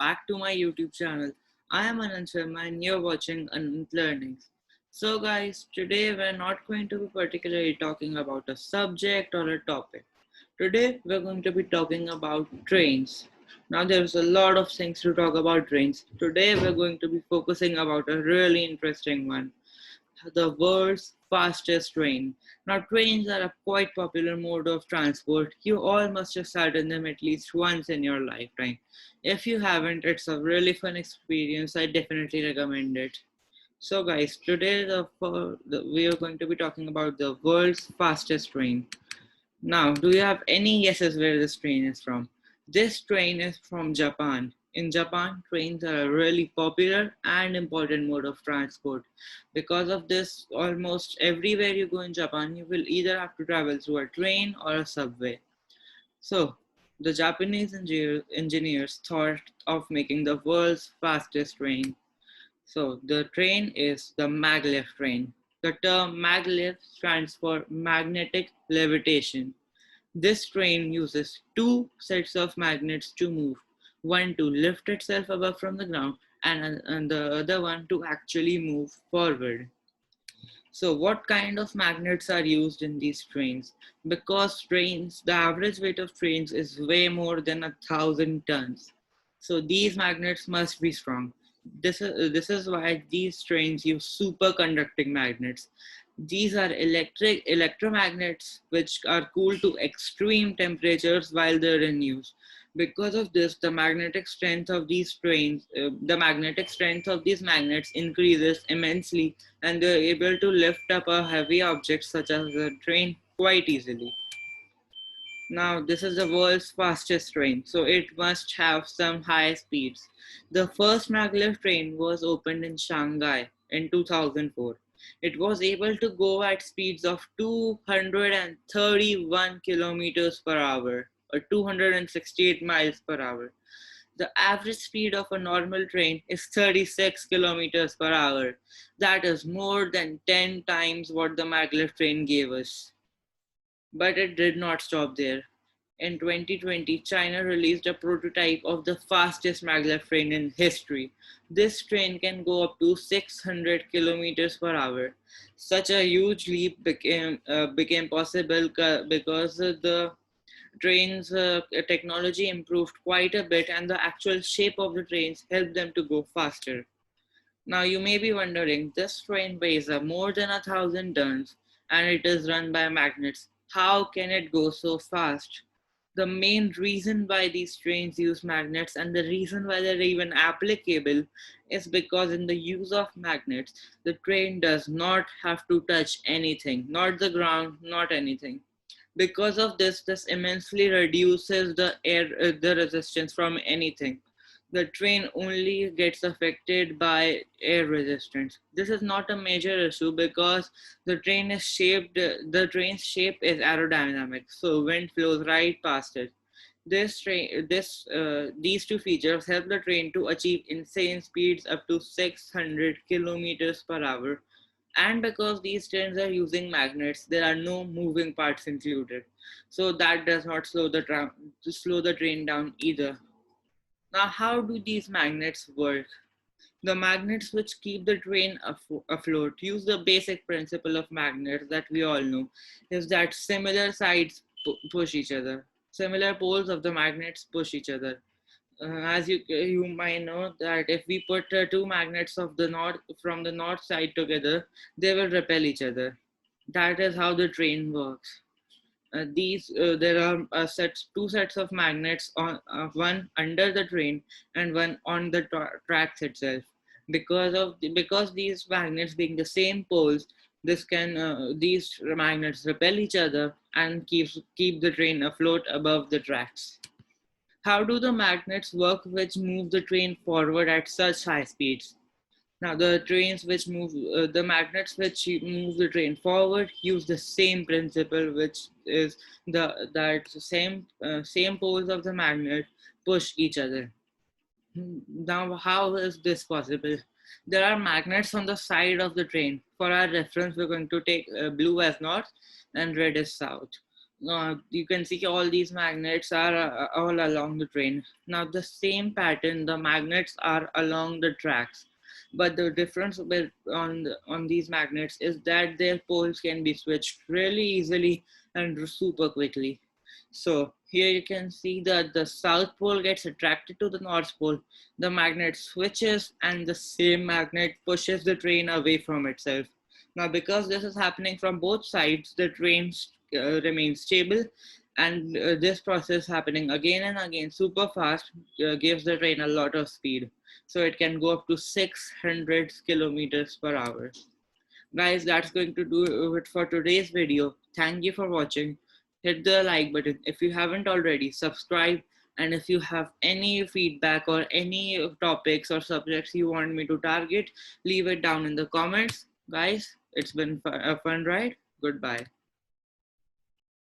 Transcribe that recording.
back to my YouTube channel. I am Anand Sharma and you're watching Anand Learnings. So guys, today we're not going to be particularly talking about a subject or a topic. Today we're going to be talking about trains. Now there's a lot of things to talk about trains. Today we're going to be focusing about a really interesting one, the world's fastest train. Now, trains are a quite popular mode of transport. You all must have sat in them at least once in your lifetime. If you haven't, it's a really fun experience. I definitely recommend it. So, guys, today we are going to be talking about the world's fastest train. Now, do you have any guesses where this train is from? This train is from Japan. In Japan, trains are a really popular and important mode of transport. Because of this, almost everywhere you go in Japan, you will either have to travel through a train or a subway. So, the Japanese engineers thought of making the world's fastest train. So, the train is the maglev train. The term maglev stands for magnetic levitation. This train uses two sets of magnets to move, one to lift itself above from the ground and the other one to actually move forward. So what kind of magnets are used in these trains? Because the average weight of trains is way more than 1,000 tons. So these magnets must be strong. This is why these trains use superconducting magnets. These are electromagnets which are cooled to extreme temperatures while they're in use. Because of this, the magnetic strength of these magnets increases immensely, and they're able to lift up a heavy object such as a train quite easily. Now, this is the world's fastest train, so it must have some high speeds. The first maglev train was opened in Shanghai in 2004. It was able to go at speeds of 231 kilometers per hour or 268 miles per hour. The average speed of a normal train is 36 kilometers per hour. That is more than 10 times what the maglev train gave us. But it did not stop there. In 2020, China released a prototype of the fastest maglev train in history. This train can go up to 600 kilometers per hour. Such a huge leap became possible because the trains technology improved quite a bit, and the actual shape of the trains helped them to go faster. Now you may be wondering, this train weighs more than 1,000 tons and it is run by magnets. How can it go so fast? The main reason why these trains use magnets and the reason why they're even applicable is because in the use of magnets, the train does not have to touch anything, not the ground, not anything. Because of this, this immensely reduces the resistance from anything. The train only gets affected by air resistance. This is not a major issue because the train's shape is aerodynamic, so wind flows right past it. These two features help the train to achieve insane speeds up to 600 kilometers per hour. And because these trains are using magnets, there are no moving parts included. So that does not slow the train down either. Now, how do these magnets work? The magnets which keep the train afloat use the basic principle of magnets that we all know, is that similar sides push each other. Similar poles of the magnets push each other. As you might know that if we put two magnets of the north from the north side together, they will repel each other. That is how the train works. There are two sets of magnets on one under the train and one on the tracks itself. Because these magnets being the same poles, these magnets repel each other and keep the train afloat above the tracks. How do the magnets work which move the train forward at such high speeds? Now, the magnets which move the train forward use the same principle, which is same poles of the magnet push each other. Now, how is this possible? There are magnets on the side of the train. For our reference, we're going to take blue as north and red as south. you can see all these magnets are all along the train. Now the same pattern, the magnets are along the tracks, but the difference on these magnets is that their poles can be switched really easily and super quickly. So here you can see that the south pole gets attracted to the north pole, the magnet switches, and the same magnet pushes the train away from itself. Now, because this is happening from both sides, the train remains stable, and this process happening again and again super fast gives the train a lot of speed. So it can go up to 600 kilometers per hour. Guys, that's going to do it for today's video. Thank you for watching. Hit the like button if you haven't already, subscribe, and if you have any feedback or any topics or subjects you want me to target, leave it down in the comments. Guys, it's been a fun ride. Goodbye.